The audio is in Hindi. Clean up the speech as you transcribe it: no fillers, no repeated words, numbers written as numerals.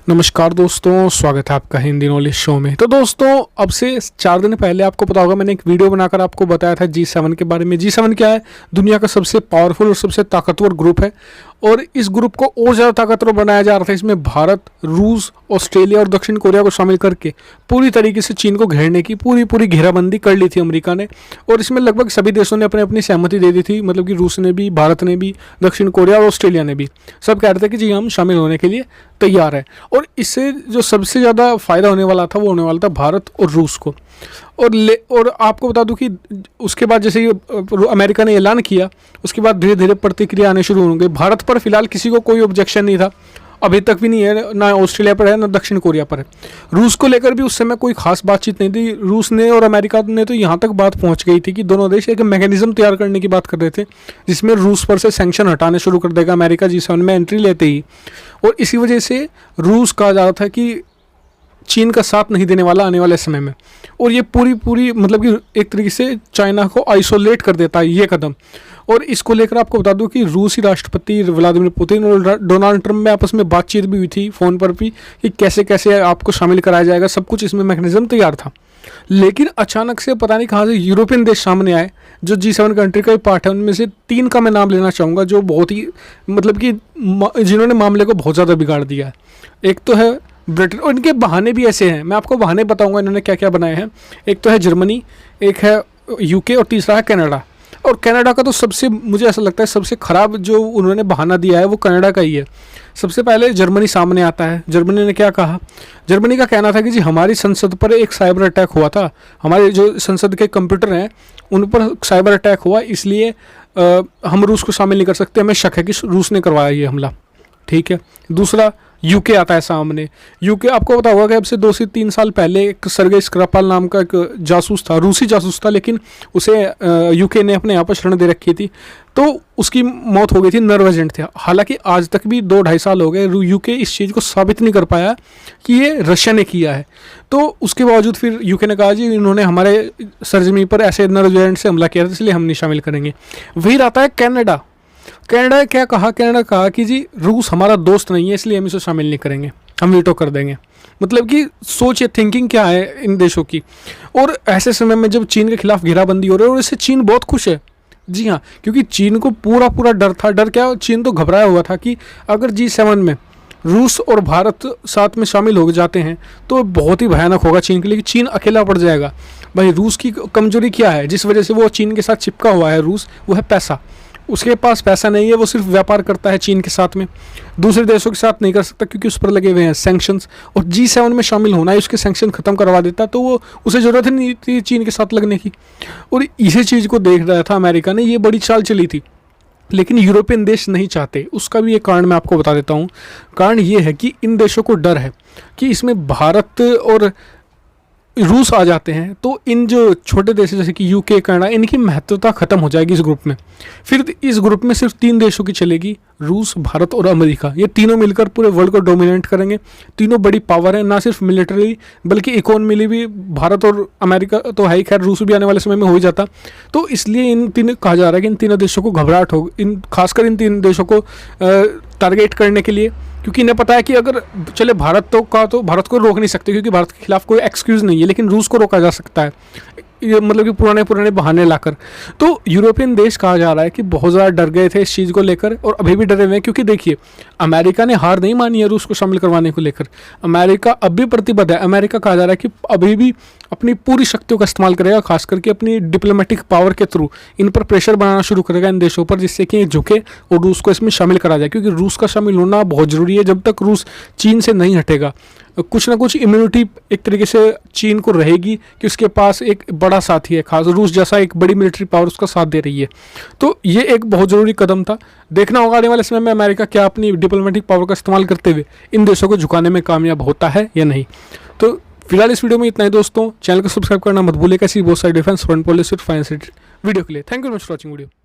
नमस्कार दोस्तों, स्वागत है आपका हिंदी नॉलेज शो में। तो दोस्तों, अब से 4 दिन पहले आपको पता होगा मैंने एक वीडियो बनाकर आपको बताया था G7 के बारे में। G7 क्या है? दुनिया का सबसे पावरफुल और सबसे ताकतवर ग्रुप है और इस ग्रुप को और ज़्यादा ताकतवर बनाया जा रहा था। इसमें भारत, रूस, ऑस्ट्रेलिया और दक्षिण कोरिया को शामिल करके पूरी तरीके से चीन को घेरने की पूरी घेराबंदी कर ली थी अमेरिका ने। और इसमें लगभग सभी देशों ने अपनी अपनी सहमति दे दी थी, मतलब कि रूस ने भी, भारत ने भी, दक्षिण कोरिया और ऑस्ट्रेलिया ने भी। सब कह रहे थे कि जी हम शामिल होने के लिए तैयार है। और इससे जो सबसे ज़्यादा फ़ायदा होने वाला था वो होने वाला था भारत और रूस को। और आपको बता दूं कि उसके बाद जैसे ही अमेरिका ने ऐलान किया, उसके बाद धीरे धीरे प्रतिक्रिया आने शुरू होंगे। भारत पर फिलहाल किसी को कोई ऑब्जेक्शन नहीं था, अभी तक भी नहीं है, ना ऑस्ट्रेलिया पर है ना दक्षिण कोरिया पर है। रूस को लेकर भी उस समय कोई खास बातचीत नहीं थी। रूस ने और अमेरिका ने तो यहाँ तक बात पहुँच गई थी कि दोनों देश एक मैकेनिज्म तैयार करने की बात कर रहे थे जिसमें रूस पर से सैंक्शन हटाने शुरू कर देगा अमेरिका G7 में एंट्री लेते ही। और इसी वजह से रूस कहा जा रहा था कि चीन का साथ नहीं देने वाला आने वाले समय में। और ये पूरी मतलब कि एक तरीके से चाइना को आइसोलेट कर देता है ये कदम। और इसको लेकर आपको बता दूं कि रूसी राष्ट्रपति व्लादिमीर पुतिन और डोनाल्ड ट्रंप में आपस में बातचीत भी हुई थी फ़ोन पर भी कि कैसे कैसे आपको शामिल कराया जाएगा। सब कुछ इसमें मैकेनिज्म तैयार था। लेकिन अचानक से पता नहीं कहाँ से यूरोपियन देश सामने आए जो G7 कंट्री का ही पार्ट है। उनमें से 3 का मैं नाम लेना चाहूँगा जो बहुत ही मतलब कि जिन्होंने मामले को बहुत ज़्यादा बिगाड़ दिया है। एक तो है ब्रिटेन, और इनके बहाने भी ऐसे हैं, मैं आपको बहाने बताऊंगा इन्होंने क्या क्या बनाए हैं। एक तो है जर्मनी, एक है UK और तीसरा है कनाडा। और कनाडा का तो सबसे, मुझे ऐसा लगता है सबसे ख़राब जो उन्होंने बहाना दिया है वो कनाडा का ही है। सबसे पहले जर्मनी सामने आता है। जर्मनी ने क्या कहा? जर्मनी का कहना था कि जी हमारी संसद पर एक साइबर अटैक हुआ था, हमारे जो संसद के कंप्यूटर हैं उन पर साइबर अटैक हुआ, इसलिए हम रूस को शामिल नहीं कर सकते, हमें शक है कि रूस ने करवाया ये हमला। ठीक है। दूसरा UK आता है सामने। UK आपको पता होगा कि अब से 2 से 3 साल पहले एक सर्गेई स्क्रिपाल नाम का एक जासूस था, रूसी जासूस था, लेकिन उसे UK ने अपने यहाँ पर शरण दे रखी थी, तो उसकी मौत हो गई थी, नर्व एजेंट थे। हालांकि आज तक भी 2-2.5 साल हो गए, UK इस चीज़ को साबित नहीं कर पाया कि ये रशिया ने किया है। तो उसके बावजूद फिर UK ने कहा जी इन्होंने हमारे सरजमी पर ऐसे नर्व एजेंट से हमला किया था, इसलिए हम नहीं शामिल करेंगे। फिर आता है कनाडा। कनाडा क्या कहा? कनाडा कहा कि जी रूस हमारा दोस्त नहीं है, इसलिए हम इसे शामिल नहीं करेंगे, हम वीटो कर देंगे। मतलब कि सोच, थिंकिंग क्या है इन देशों की। और ऐसे समय में जब चीन के खिलाफ घेराबंदी हो रही है, और इससे चीन बहुत खुश है। जी हाँ, क्योंकि चीन को पूरा डर था। डर क्या? चीन तो घबराया हुआ था कि अगर G7 में रूस और भारत साथ में शामिल हो जाते हैं तो बहुत ही भयानक होगा चीन के लिए, कि चीन अकेला पड़ जाएगा। भाई रूस की कमजोरी क्या है जिस वजह से वो चीन के साथ चिपका हुआ है रूस? वो है पैसा। उसके पास पैसा नहीं है, वो सिर्फ व्यापार करता है चीन के साथ में, दूसरे देशों के साथ नहीं कर सकता क्योंकि उस पर लगे हुए हैं सैंक्शंस। और G7 में शामिल होना है, उसके सैंक्शन ख़त्म करवा देता, तो वो उसे ज़रूरत ही नहीं थी चीन के साथ लगने की। और इसी चीज़ को देख रहा था अमेरिका ने, ये बड़ी चाल चली थी। लेकिन यूरोपियन देश नहीं चाहते। उसका भी एक कारण मैं आपको बता देता हूँ। कारण ये है कि इन देशों को डर है कि इसमें भारत और रूस आ जाते हैं तो इन जो छोटे देश जैसे कि UK, कनाडा, इनकी महत्वता खत्म हो जाएगी इस ग्रुप में। फिर इस ग्रुप में सिर्फ 3 देशों की चलेगी, रूस, भारत और अमेरिका। ये तीनों मिलकर पूरे वर्ल्ड को डोमिनेट करेंगे। तीनों बड़ी पावर है, ना सिर्फ मिलिटरी बल्कि इकोनॉमी भी। भारत और अमेरिका तो है ही, खैर रूस भी आने वाले समय में हो ही जाता। तो इसलिए इन 3 कहा जा रहा है कि इन तीनों देशों को घबराहट हो, खासकर इन 3 देशों को टारगेट करने के लिए, क्योंकि इन्हें पता है कि अगर चले भारत तो भारत को रोक नहीं सकते क्योंकि भारत के खिलाफ कोई एक्सक्यूज़ नहीं है, लेकिन रूस को रोका जा सकता है, ये मतलब कि पुराने बहाने लाकर। तो यूरोपियन देश कहा जा रहा है कि बहुत ज़्यादा डर गए थे इस चीज़ को लेकर और अभी भी डरे हुए हैं, क्योंकि देखिए अमेरिका ने हार नहीं मानी है रूस को शामिल करवाने को लेकर। अमेरिका अब भी प्रतिबद्ध है। अमेरिका कहा जा रहा है कि अभी भी अपनी पूरी शक्तियों का इस्तेमाल करेगा, खास करके अपनी डिप्लोमेटिक पावर के थ्रू इन पर प्रेशर बनाना शुरू करेगा इन देशों पर, जिससे कि ये झुके और रूस को इसमें शामिल करा जाए। क्योंकि रूस का शामिल होना बहुत ज़रूरी है। जब तक रूस चीन से नहीं हटेगा, कुछ ना कुछ इम्यूनिटी एक तरीके से चीन को रहेगी कि उसके पास एक बड़ा साथी है, खास रूस जैसा एक बड़ी मिलिट्री पावर उसका साथ दे रही है। तो ये एक बहुत ज़रूरी कदम था। देखना होगा आने वाले समय में अमेरिका क्या अपनी डिप्लोमेटिक पावर का इस्तेमाल करते हुए इन देशों को झुकाने में कामयाब होता है या नहीं। तो फिलहाल इस वीडियो में इतना ही दोस्तों। चैनल को सब्सक्राइब करना मत भूलिएगा। ऐसी बहुत सारी डिफेंस, फॉरेन पॉलिसी और फाइनेंस वीडियो के लिए। Thank you very much for watching video.